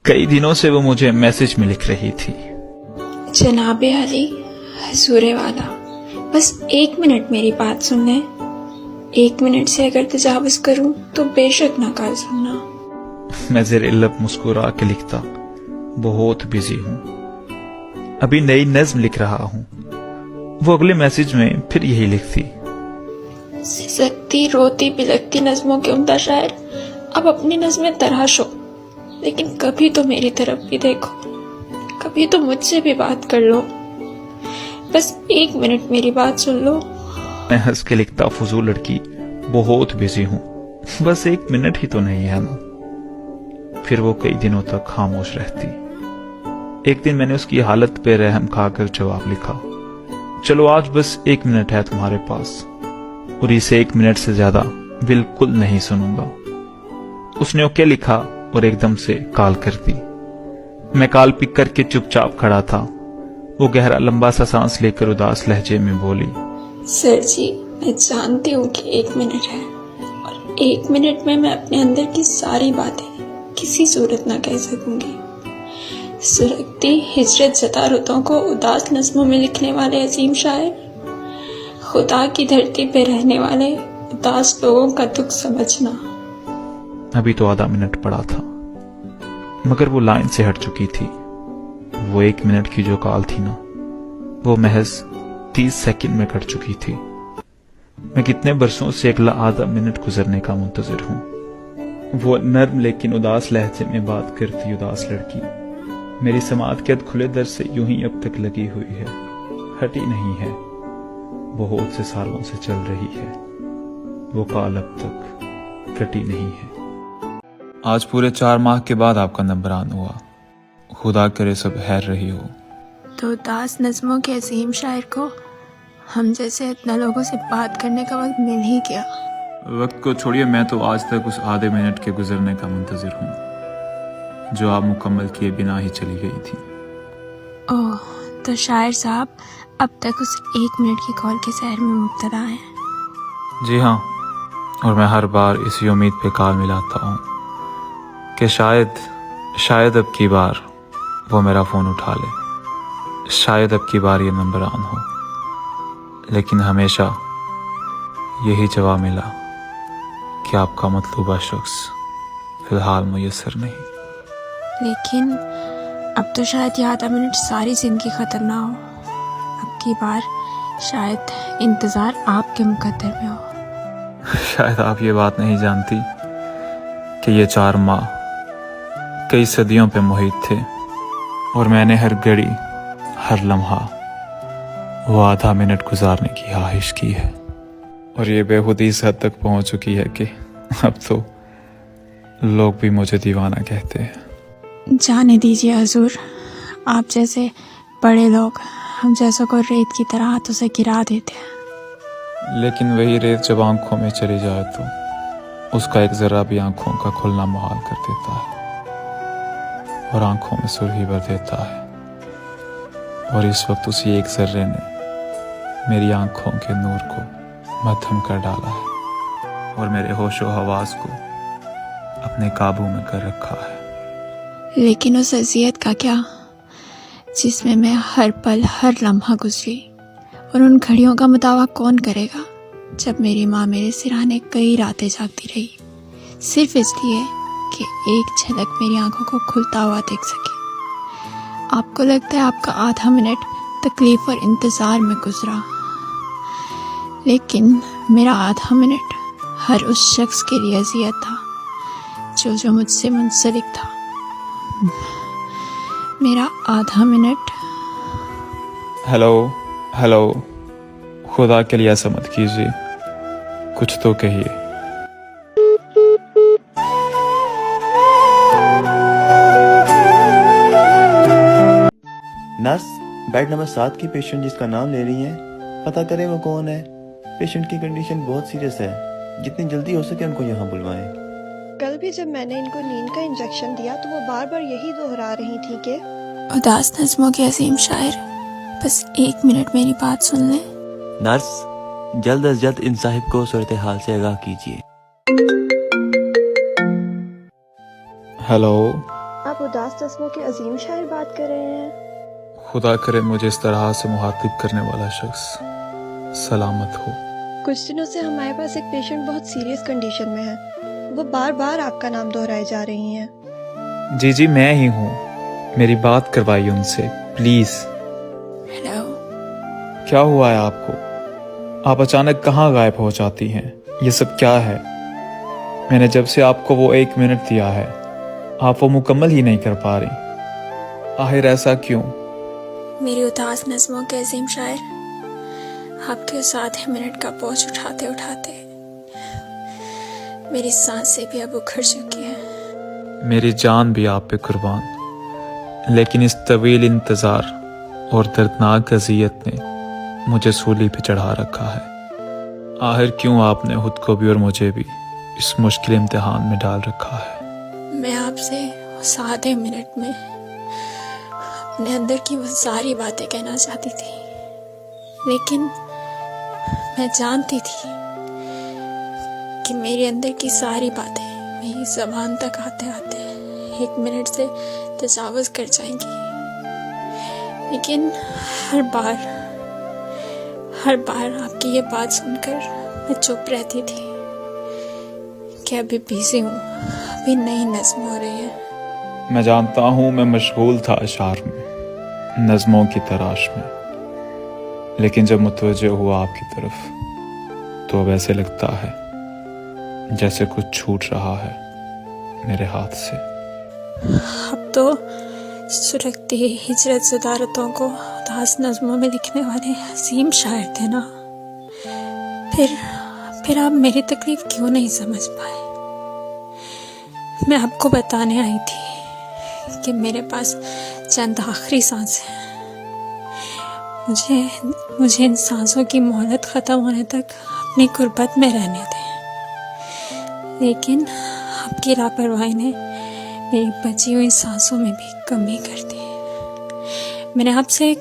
कई दिनों से वो मुझे मैसेज में लिख रही थी। जनाबे अली हजूरे वाला, बस 1 मिनट मेरी बात सुन लें। 1 मिनट से अगर तजावुज करूं तो बेशक ना कल सुनना। मैं ज़ेरे लब मुस्कुरा के लिखता, बहुत बिजी हूँ, अभी नई नज्म लिख रहा हूँ। वो अगले मैसेज में फिर यही लिखती, सिसकती रोती बिलकती नज्मों के उम्दा शायर, अब अपनी नज्में तराशो, लेकिन कभी तो मेरी तरफ भी देखो, कभी तो मुझसे भी बात कर लो। बस 1 मिनट मेरी बात सुन लो। मैं हंस के लिखता, फजूल लड़की, बहुत बिजी हूँ, बस 1 मिनट ही तो नहीं है ना। फिर वो कई दिनों तक खामोश रहती। एक दिन मैंने उसकी हालत पे रहम खाकर जवाब लिखा, चलो आज बस 1 मिनट है तुम्हारे पास, और इसे 1 मिनट से ज्यादा बिल्कुल नहीं सुनूंगा। उसने ओके लिखा और एकदम से कॉल कर दी। मैं कॉल पिक करके चुपचाप खड़ा था। वो गहरा लंबा सा सांस लेकर उदास लहजे में बोली, सर जी, मैं जानती हूँ कि 1 मिनट है, और 1 मिनट में मैं अपने अंदर की सारी बातें किसी सूरत ना कह सकूंगी। सुलगती हिजरत ज़दा रुतों को उदास नज़्मों में लिखने वाले अजीम शायर, खुदा की धरती पे रहने वाले उदास लोगों का दुख समझना। अभी तो आधा मिनट पड़ा था, मगर वो लाइन से हट चुकी थी। वो 1 मिनट की जो कॉल थी ना, वो महज 30 सेकंड में कट चुकी थी। मैं कितने बरसों से अगला आधा मिनट गुजरने का मुंतजर हूँ। वो नर्म लेकिन उदास लहजे में बात करती उदास लड़की मेरी समात के खुले दर से यूं ही अब तक लगी हुई है, हटी नहीं है, बहुत से सालों से चल रही है। वो कॉल अब तक कटी नहीं है। आज पूरे 4 माह के बाद आपका नंबर ऑन हुआ। खुदा करे सब खैर रही हो। तो उदास नज़्मों के अजीम शायर को हम जैसे इतना लोगों से बात करने का वक्त मिल ही गया। वक्त को छोड़िए, मैं तो आज तक उस आधे मिनट के गुजरने का मुंतजर हूँ जो आप मुकम्मल किए बिना ही चली गई थी। ओह, तो शायर साहब अब तक उस 1 मिनट की कॉल के सैर में मुब्तला हैं। जी हाँ, और मैं हर बार इसी उम्मीद पे कॉल मिलाता हूँ कि शायद अब की बार वो मेरा फ़ोन उठा ले, शायद अब की बार ये नंबर ऑन हो। लेकिन हमेशा यही जवाब मिला कि आपका मतलूबा शख्स फ़िलहाल मुयस्सर नहीं। लेकिन अब तो शायद ये आधा मिनट सारी जिंदगी ख़त्म ना हो। अब की बार शायद इंतज़ार आपके मुकद्दर में हो। शायद आप ये बात नहीं जानती कि ये 4 माह कई सदियों पे मुहित थे, और मैंने हर घड़ी हर लम्हा वो आधा मिनट गुजारने की ख्वाहिश की है। और ये बेखुदी इस हद तक पहुंच चुकी है कि अब तो लोग भी मुझे दीवाना कहते हैं। जाने दीजिए हजूर, आप जैसे बड़े लोग हम जैसों को रेत की तरह हाथों से गिरा देते हैं। लेकिन वही रेत जब आंखों में चली जाए तो उसका एक जरा भी आंखों का खुलना मुहाल कर देता है, और आंखों में सुर्खी भर देता है। और इस वक्त उसी एक जर्रे ने मेरी आंखों के नूर को मध्यम कर डाला है, और मेरे होशो हवास को अपने काबू में कर रखा है। लेकिन उस अजियत का क्या जिसमें मैं हर पल हर लम्हा गुजरी, और उन घड़ियों का मुतावा कौन करेगा जब मेरी माँ मेरे सिरहाने कई रातें जागती रही, सिर्फ इसलिए कि एक झलक मेरी आंखों को खुलता हुआ देख सके। आपको लगता है आपका आधा मिनट तकलीफ और इंतज़ार में गुजरा, लेकिन मेरा आधा मिनट हर उस शख्स के लिए अजियत था जो मुझसे मुंसलिक था। मेरा आधा मिनट। हेलो, खुदा के लिए ऐसा मत कीजिए, कुछ तो कहिए। नर्स, बेड नंबर 7 की पेशेंट जिसका नाम ले रही हैं, पता करें वो कौन है। पेशेंट की कंडीशन बहुत सीरियस है, जितनी जल्दी हो सके उनको यहाँ बुलवाएं। कल भी जब मैंने इनको नींद का इंजेक्शन दिया तो वो बार बार यही दोहरा रही थी कि उदास नज़्मों के अजीम शायर, बस 1 मिनट मेरी बात सुन ले। नर्स, जल्द अज जल्द इन साहिब को सूरत हाल से आगाह कीजिए। हेलो, आप उदास नस्मों के अजीम शायर बात कर रहे हैं। खुदा करे मुझे इस तरह से मुखातिब करने वाला शख्स सलामत हो। कुछ दिनों से हमारे पास एक पेशेंट बहुत सीरियस कंडीशन में है। वो बार बार आपका नाम दोहराए जा रही हैं। जी जी मैं ही हूँ, मेरी बात करवाइए उनसे प्लीज। हेलो। क्या हुआ है आपको? आप अचानक कहाँ गायब हो जाती हैं? ये सब क्या है? मैंने जब से आपको वो 1 मिनट दिया है, आप वो मुकम्मल ही नहीं कर पा रही। आखिर ऐसा क्यों? मेरी उदास नज़्मों के अजीम शायर, आपके उस आधे मिनट का बोझ उठाते उठाते मेरी सांसें भी अब उखड़ चुकी हैं। मेरी जान भी आप पे कुर्बान, लेकिन इस तवील इंतज़ार और दर्दनाक अज़ियत ने मुझे सूली पे चढ़ा रखा है। आखिर क्यों आपने खुद को भी और मुझे भी इस मुश्किल इम्तिहान में डाल रखा है? मैं आपसे उस आधे मिनट में अपने अंदर की वो सारी बातें कहना चाहती थी, लेकिन मैं जानती थी कि मेरे अंदर की सारी बातें मेरी ज़बान तक आते आते 1 मिनट से तजावुज़ कर जाएंगी। लेकिन हर बार आपकी ये बात सुनकर मैं चुप रहती थी कि अभी बिजी हूँ, अभी नई नज़्म हो रही है। मैं जानता हूँ मैं मशगूल था अशार में, नज़्मों की तराश में, लेकिन जब मुतवज्जे हुआ आपकी तरफ तो अब ऐसे लगता है जैसे कुछ छूट रहा है मेरे हाथ से। अब तो सुरखती हिजरत ज़दारतों को उदास नज़्मों में लिखने वाले अजीम शायर थे ना, फिर आप मेरी तकलीफ क्यों नहीं समझ पाए? मैं आपको बताने आई थी कि मेरे पास चंद आखिरी सांसें हैं। मुझे इन सांसों की मोहलत ख़त्म होने तक अपनी गुर्बत में रहने दें। लेकिन आपकी लापरवाही ने मेरी बची हुई सांसों में भी कमी कर दी। मैंने आपसे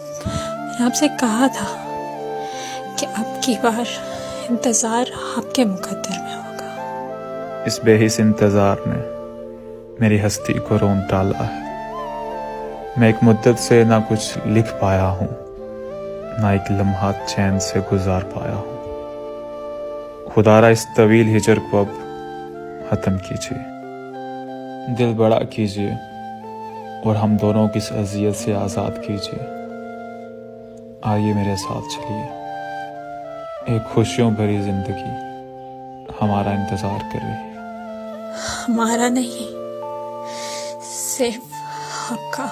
कहा था कि अब की बार इंतज़ार आपके मुकद्दर में होगा। इस बेहिस इंतज़ार ने मेरी हस्ती को रोंद डाला है। मैं एक मुद्दत से ना कुछ लिख पाया हूँ, ना एक लम्हा चैन से गुजार पाया हूँ। खुदारा इस तवील हिजर को अब ख़त्म कीजिए, दिल बड़ा कीजिए और हम दोनों की इस अज़ियत से आज़ाद कीजिए। आइए मेरे साथ चलिए, एक खुशियों भरी जिंदगी हमारा इंतज़ार कर रही है। हमारा नहीं, सिर्फ आपका।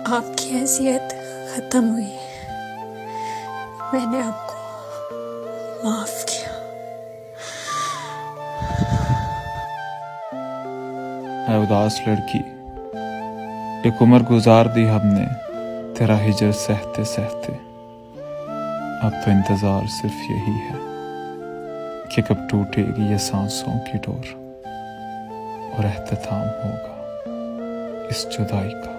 आपकी हैसियत ख़त्म हुई, मैंने आपको माफ़ किया। ऐ उदास लड़की, एक उम्र गुजार दी हमने तेरा हिजर सहते सहते। अब तो इंतज़ार सिर्फ यही है कि कब टूटेगी ये सांसों की डोर और एहतमाम होगा इस जुदाई का।